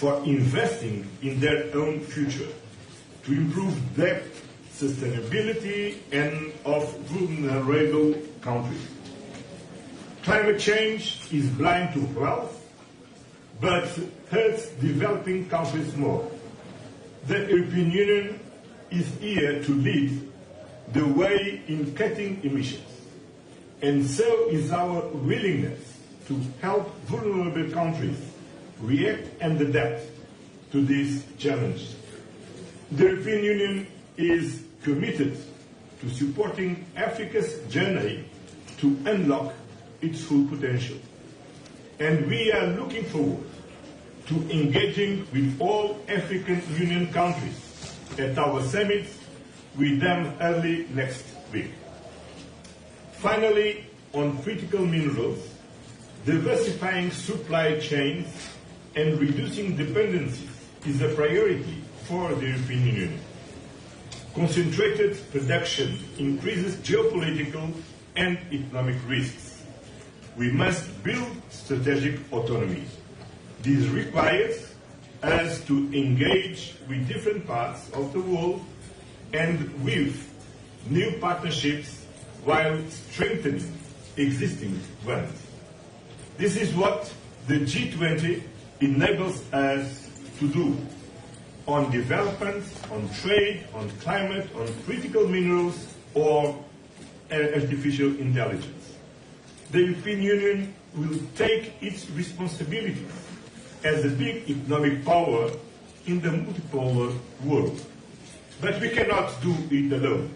for investing in their own future, to improve debt sustainability and of vulnerable countries. Climate change is blind to wealth, but hurts developing countries more. The European Union is here to lead the way in cutting emissions, and so is our willingness to help vulnerable countries react and adapt to these challenges. The European Union is committed to supporting Africa's journey to unlock its full potential. And we are looking forward to engaging with all African Union countries at our summit with them early next week. Finally, on critical minerals, diversifying supply chains and reducing dependencies is a priority for the European Union. Concentrated production increases geopolitical and economic risks. We must build strategic autonomy. This requires us to engage with different parts of the world and with new partnerships while strengthening existing ones. This is what the G20 enables us to do on development, on trade, on climate, on critical minerals, or artificial intelligence. The European Union will take its responsibilities as a big economic power in the multipolar world. But we cannot do it alone.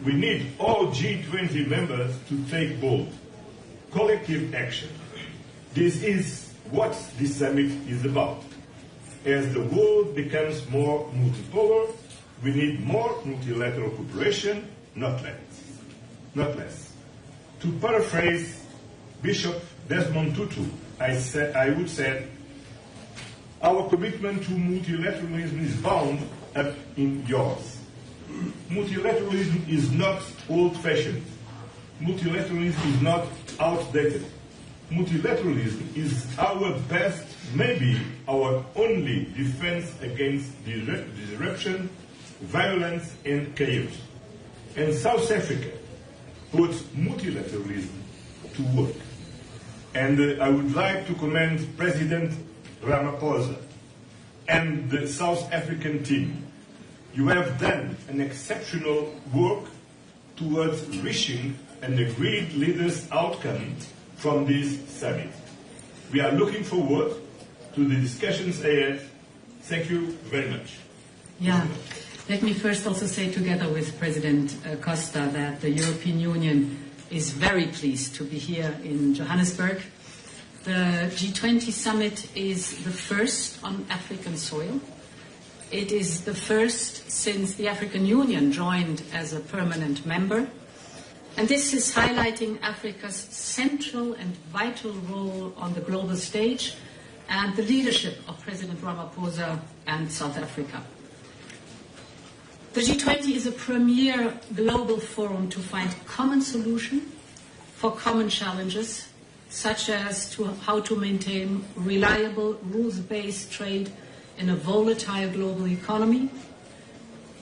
We need all G20 members to take bold, collective action. This is what this summit is about. As the world becomes more multipolar, we need more multilateral cooperation, not less. To paraphrase Bishop Desmond Tutu, I would say, our commitment to multilateralism is bound up in yours. Multilateralism is not old-fashioned. Multilateralism is not outdated. Multilateralism is our best, maybe our only defense against disruption, violence, and chaos. And South Africa puts multilateralism to work. And I would like to commend President Ramaphosa and the South African team. You have done an exceptional work towards reaching an agreed leaders' outcome from this summit. We are looking forward to the discussions ahead. Thank you very much. Yeah, let me first also say together with President Costa that the European Union is very pleased to be here in Johannesburg. The G20 summit is the first on African soil. It is the first since the African Union joined as a permanent member. And this is highlighting Africa's central and vital role on the global stage and the leadership of President Ramaphosa and South Africa. The G20 is a premier global forum to find common solutions for common challenges, such as how to maintain reliable, rules-based trade in a volatile global economy,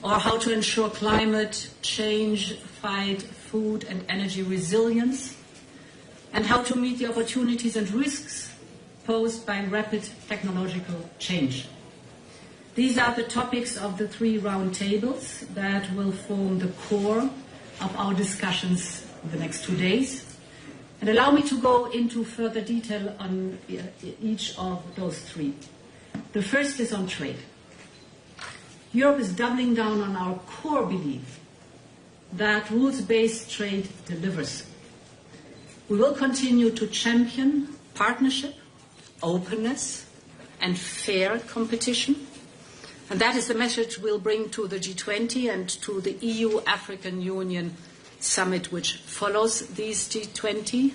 or how to ensure climate change, fight food and energy resilience, and how to meet the opportunities and risks posed by rapid technological change. These are the topics of the 3 roundtables that will form the core of our discussions in the next 2 days. And allow me to go into further detail on each of those 3. The first is on trade. Europe is doubling down on our core belief that rules-based trade delivers. We will continue to champion partnership, openness, and fair competition. And that is the message we'll bring to the G20 and to the EU-African Union summit, which follows these G20.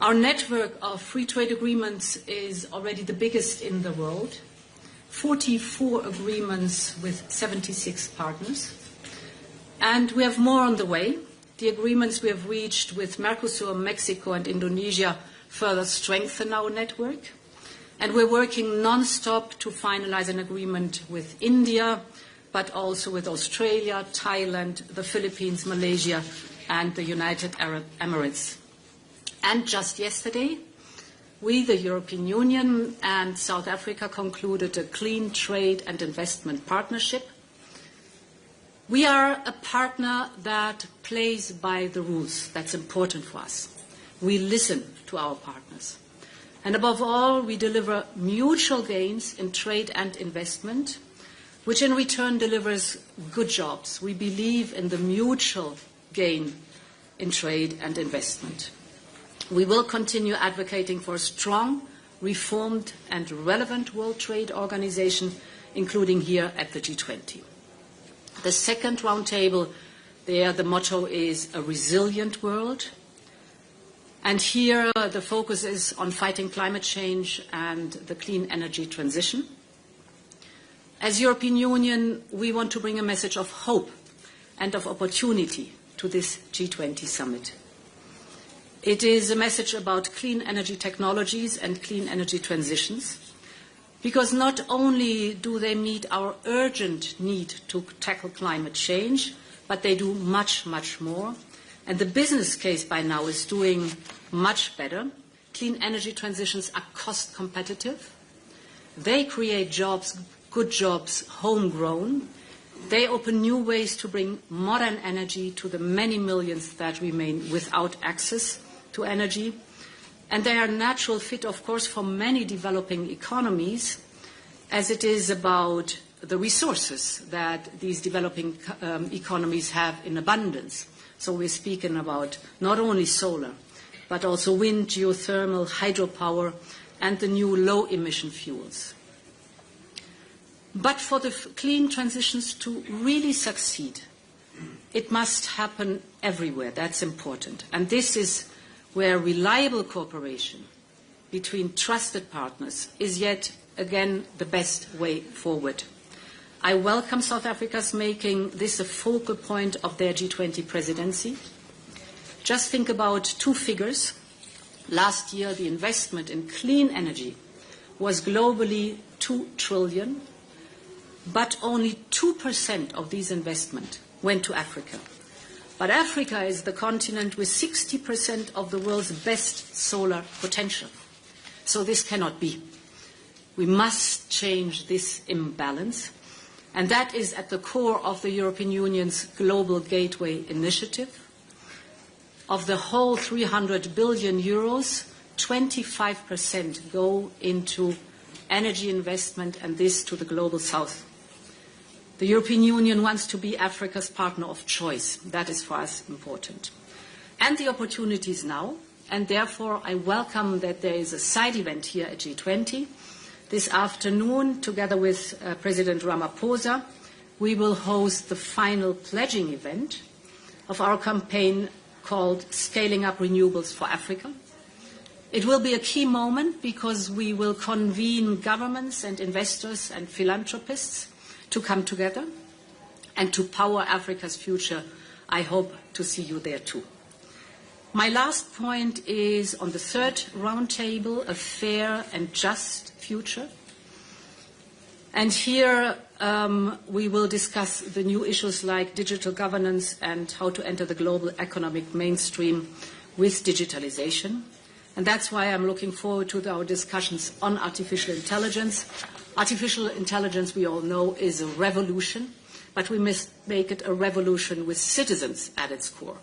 Our network of free trade agreements is already the biggest in the world. 44 agreements with 76 partners. And we have more on the way. The agreements we have reached with Mercosur, Mexico, and Indonesia further strengthen our network. And we're working non-stop to finalize an agreement with India, but also with Australia, Thailand, the Philippines, Malaysia, and the United Arab Emirates. And just yesterday, we, the European Union and South Africa, concluded a clean trade and investment partnership. We are a partner that plays by the rules. That's important for us. We listen to our partners. And above all, we deliver mutual gains in trade and investment, which in return delivers good jobs. We believe in the mutual gain in trade and investment. We will continue advocating for a strong, reformed and relevant World Trade Organization, including here at the G20. The second roundtable, there the motto is a resilient world. And here the focus is on fighting climate change and the clean energy transition. As European Union, we want to bring a message of hope and of opportunity to this G20 summit. It is a message about clean energy technologies and clean energy transitions, because not only do they meet our urgent need to tackle climate change, but they do much, much more. And the business case by now is doing much better. Clean energy transitions are cost competitive. They create jobs, good jobs, homegrown. They open new ways to bring modern energy to the many millions that remain without access to energy. And they are a natural fit, of course, for many developing economies, as it is about the resources that these developing economies have in abundance. So we're speaking about not only solar, but also wind, geothermal, hydropower, and the new low-emission fuels. But for the clean transitions to really succeed, it must happen everywhere. That's important. And this is where reliable cooperation between trusted partners is yet again the best way forward. I welcome South Africa's making this a focal point of their G20 presidency. Just think about two figures. Last year, the investment in clean energy was globally 2 trillion, but only 2% of these investment went to Africa. But Africa is the continent with 60% of the world's best solar potential. So this cannot be. We must change this imbalance. And that is at the core of the European Union's Global Gateway Initiative. Of the whole 300 billion euros, 25% go into energy investment, and this to the Global South. The European Union wants to be Africa's partner of choice. That is for us important. And the opportunities now, and therefore I welcome that there is a side event here at G20. This afternoon, together with President Ramaphosa, we will host the final pledging event of our campaign called Scaling Up Renewables for Africa. It will be a key moment because we will convene governments and investors and philanthropists to come together and to power Africa's future. I hope to see you there too. My last point is on the third roundtable, a fair and just future. And here we will discuss the new issues like digital governance and how to enter the global economic mainstream with digitalization. And that's why I'm looking forward to our discussions on artificial intelligence. Artificial intelligence, we all know, is a revolution, but we must make it a revolution with citizens at its core.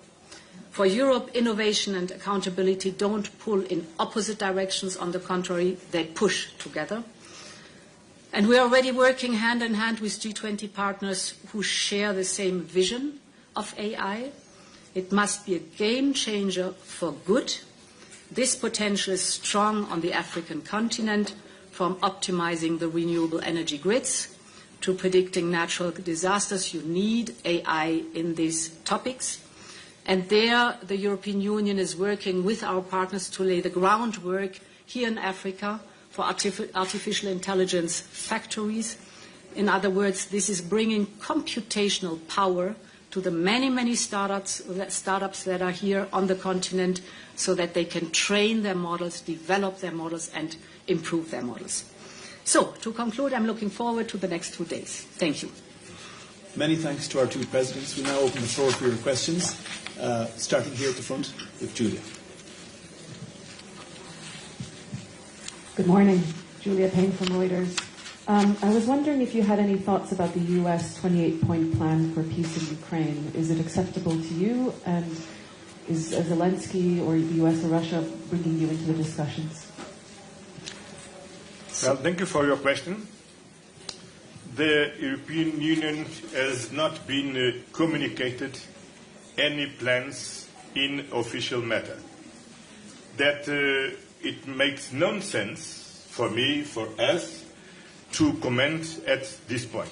For Europe, innovation and accountability don't pull in opposite directions. On the contrary, they push together. And we are already working hand in hand with G20 partners who share the same vision of AI. It must be a game changer for good. This potential is strong on the African continent, from optimizing the renewable energy grids to predicting natural disasters. You need AI in these topics. And there, the European Union is working with our partners to lay the groundwork here in Africa for artificial intelligence factories. In other words, this is bringing computational power to to the many, many startups that are here on the continent so that they can train their models, develop their models, and improve their models. So, to conclude, I'm looking forward to the next 2 days. Thank you. Many thanks to our two presidents. We now open the floor for your questions, starting here at the front with Julia. Good morning. Julia Payne from Reuters. I was wondering if you had any thoughts about the U.S. 28-point plan for peace in Ukraine. Is it acceptable to you? And is Zelensky or the U.S. or Russia bringing you into the discussions? Well, thank you for your question. The European Union has not been communicated any plans in official matter. That it makes no sense for me, for us, to comment at this point.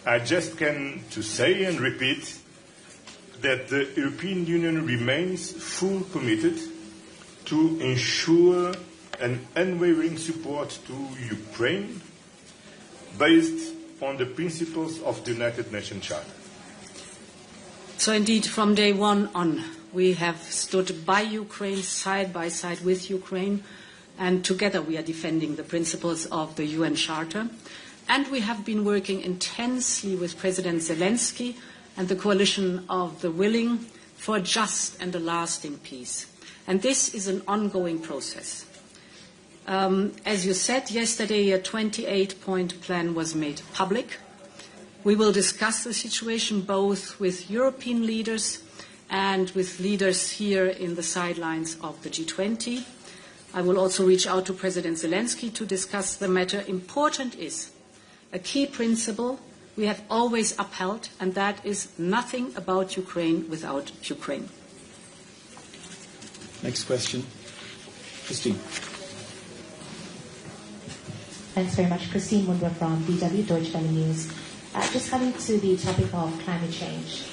I just can to say and repeat that the European Union remains fully committed to ensure an unwavering support to Ukraine based on the principles of the United Nations Charter. So indeed, from day one on, we have stood by Ukraine, side by side with Ukraine, and together we are defending the principles of the UN Charter. And we have been working intensely with President Zelensky and the coalition of the willing for a just and a lasting peace. And this is an ongoing process. As you said, yesterday a 28-point plan was made public. We will discuss the situation both with European leaders and with leaders here in the sidelines of the G20. I will also reach out to President Zelensky to discuss the matter. Important is a key principle we have always upheld, and that is nothing about Ukraine without Ukraine. Next question. Christine. Thanks very much. Christine Munder from DW, Deutsche Welle News. Just coming to the topic of climate change,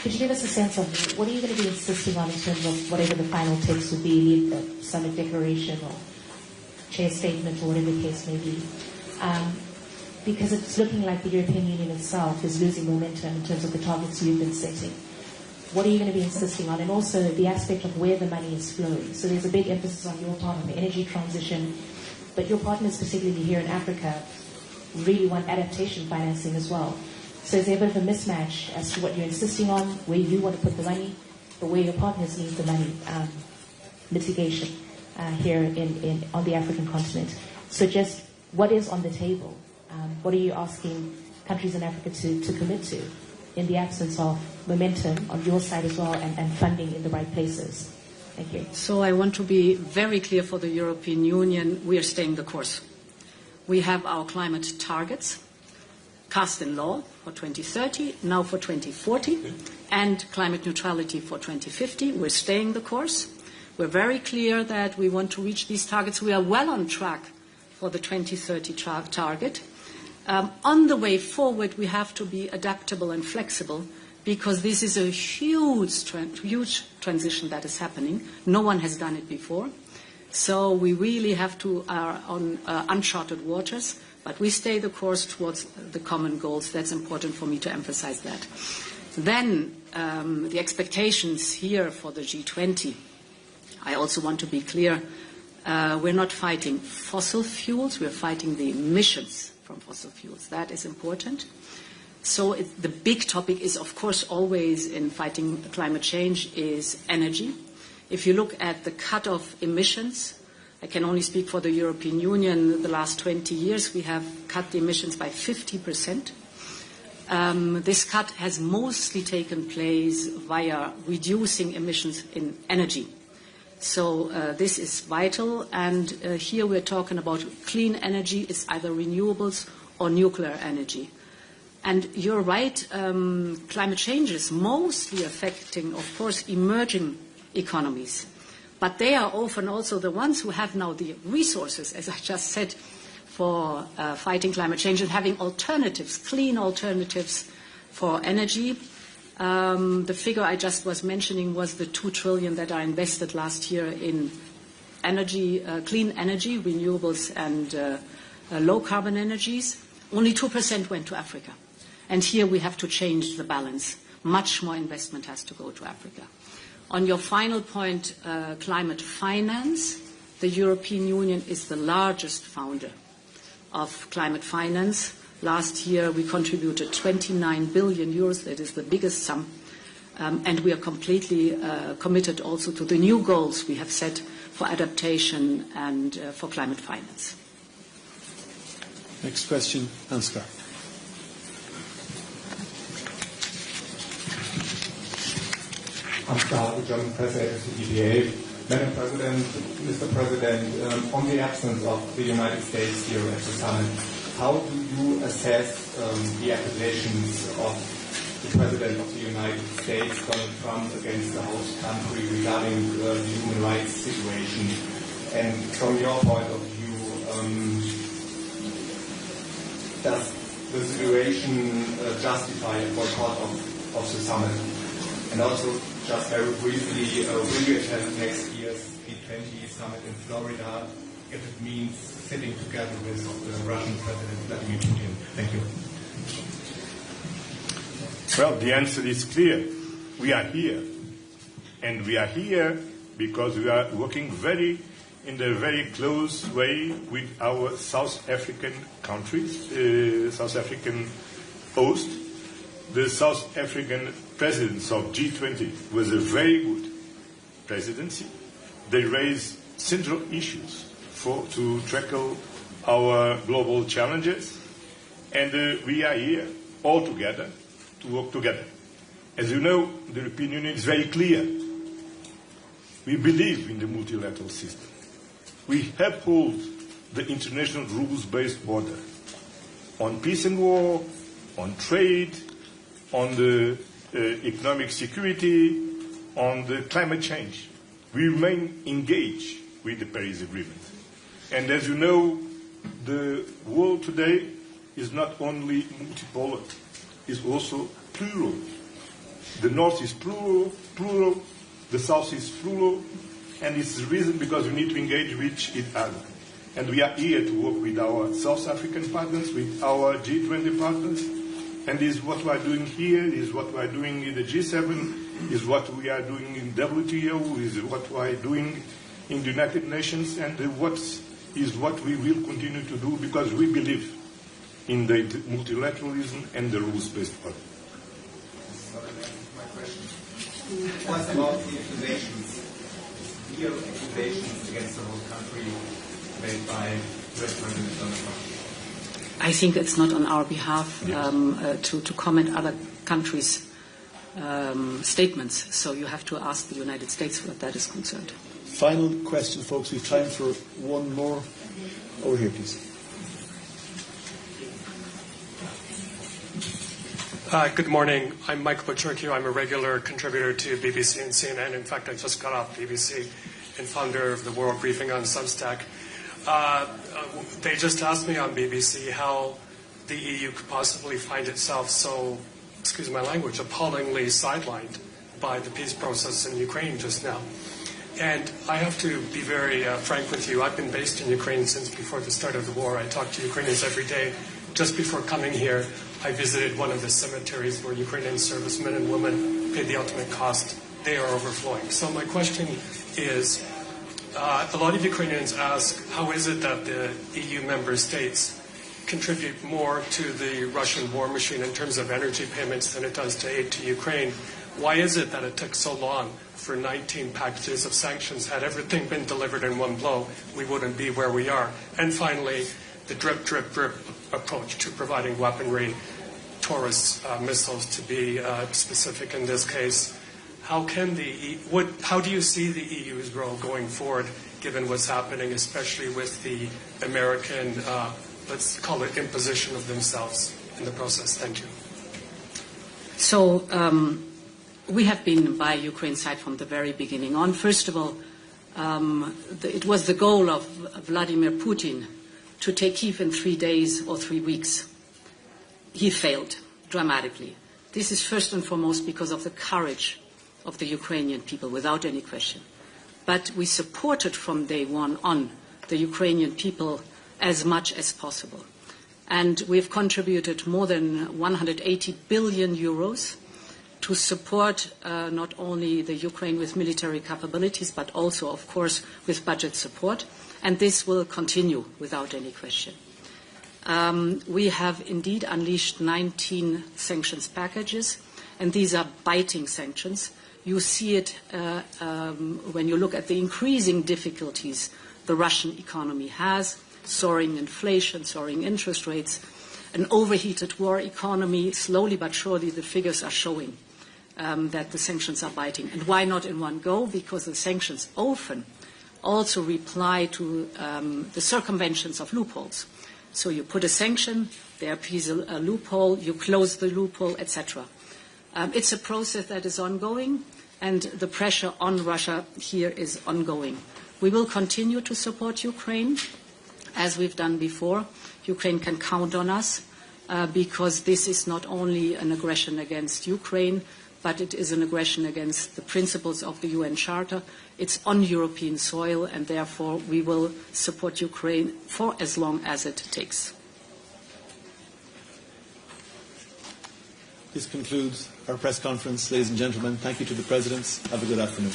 could you give us a sense of what are you going to be insisting on in terms of whatever the final text would be, the summit declaration or chair statement or whatever the case may be? Because it's looking like the European Union itself is losing momentum in terms of the targets you've been setting. What are you going to be insisting on? And also the aspect of where the money is flowing. So there's a big emphasis on your part on the energy transition, but your partners, particularly here in Africa, really want adaptation financing as well. So is there a bit of a mismatch as to what you're insisting on, where you want to put the money, but where your partners need the money, mitigation here on the African continent. So just what is on the table? What are you asking countries in Africa to commit to in the absence of momentum on your side as well and funding in the right places? Thank you. So I want to be very clear for the European Union. We are staying the course. We have our climate targets cast in law for 2030, now for 2040, and climate neutrality for 2050. We're staying the course. We're very clear that we want to reach these targets. We are well on track for the 2030 target. On the way forward, we have to be adaptable and flexible because this is a huge transition that is happening. No one has done it before. So we really have to are on uncharted waters, but we stay the course towards the common goals. That's important for me to emphasize that. Then the expectations here for the G20. I also want to be clear. We're not fighting fossil fuels. We're fighting the emissions from fossil fuels. That is important. So the big topic is, of course, always in fighting climate change is energy. If you look at the cut of emissions, I can only speak for the European Union. The last 20 years, we have cut the emissions by 50%. This cut has mostly taken place via reducing emissions in energy. So this is vital, and here we're talking about clean energy. It's either renewables or nuclear energy. And you're right, climate change is mostly affecting, of course, emerging economies. But they are often also the ones who have now the resources, as I just said, for fighting climate change and having alternatives, clean alternatives for energy. The figure I just was mentioning was the 2 trillion that are invested last year in energy, clean energy, renewables and low carbon energies. Only 2% went to Africa. And here we have to change the balance. Much more investment has to go to Africa. On your final point, climate finance, the European Union is the largest funder of climate finance. Last year we contributed 29 billion euros. That is the biggest sum. And we are completely committed also to the new goals we have set for adaptation and for climate finance. Next question, Ansgar. Ansgar, the German press agency EDA. Madam President, Mr. President, on the absence of the United States here at the summit, how do you assess the accusations of the President of the United States, Donald Trump, against the host country regarding the human rights situation? And from your point of view, does the situation justify a boycott of the summit? And also, just very briefly, will you attend next year's G20 summit in Florida if it means sitting together with the Russian President Vladimir Putin? Thank you. Well, the answer is clear. We are here. And we are here because we are working in a very close way with our South African countries, South African host. The South African presidents of G20 was a very good presidency. They raised central issues to tackle our global challenges. And we are here all together to work together. As you know, the European Union is very clear. We believe in the multilateral system. We uphold the international rules-based order on peace and war, on trade, on the economic security, on the climate change. We remain engaged with the Paris Agreement. And as you know, the world today is not only multipolar, it's also plural. The North is plural, the South is plural, and it's the reason because we need to engage with each other. And we are here to work with our South African partners, with our G20 partners, and is what we are doing here, is what we are doing in the G7, is what we are doing in WTO, is what we are doing in the United Nations, and what we will continue to do because we believe in the multilateralism and the rules-based order. My question was about the accusations, real accusations against the whole country made by US President Donald Trump. I think it's not on our behalf to comment other countries' statements. So you have to ask the United States what that is concerned. Final question, folks. We have time for one more. Over here, please. Good morning. I'm Michael Pacherkiw. I'm a regular contributor to BBC and CNN. In fact, I just got off BBC and founder of the World Briefing on Substack. They just asked me on BBC how the EU could possibly find itself so, excuse my language, appallingly sidelined by the peace process in Ukraine just now. And I have to be very frank with you. I've been based in Ukraine since before the start of the war. I talk to Ukrainians every day. Just before coming here, I visited one of the cemeteries where Ukrainian servicemen and women paid the ultimate cost. They are overflowing. So my question is, a lot of Ukrainians ask, how is it that the EU member states contribute more to the Russian war machine in terms of energy payments than it does to aid to Ukraine? Why is it that it took so long for 19 packages of sanctions? Had everything been delivered in one blow, we wouldn't be where we are. And finally, the drip, drip, drip approach to providing weaponry, Taurus missiles to be specific in this case. How do you see the EU's role going forward, given what's happening, especially with the American, let's call it imposition of themselves in the process? Thank you. So we have been by Ukraine's side from the very beginning on. First of all, it was the goal of Vladimir Putin to take Kyiv in 3 days or 3 weeks. He failed dramatically. This is first and foremost because of the courage of the Ukrainian people, without any question. But we supported from day one on the Ukrainian people as much as possible. And we've contributed more than 180 billion euros to support not only the Ukraine with military capabilities, but also, of course, with budget support. And this will continue without any question. We have indeed unleashed 19 sanctions packages, and these are biting sanctions. You see it when you look at the increasing difficulties the Russian economy has, soaring inflation, soaring interest rates, an overheated war economy. Slowly but surely the figures are showing that the sanctions are biting. And why not in one go? Because the sanctions often also reply to the circumventions of loopholes. So you put a sanction, there appears a loophole, you close the loophole, etc. It's a process that is ongoing, and the pressure on Russia here is ongoing. We will continue to support Ukraine, as we've done before. Ukraine can count on us, because this is not only an aggression against Ukraine, but it is an aggression against the principles of the UN Charter. It's on European soil, and therefore we will support Ukraine for as long as it takes. This concludes our press conference. Ladies and gentlemen, thank you to the presidents. Have a good afternoon.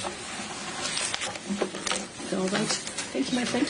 All right. Thank you, my friend.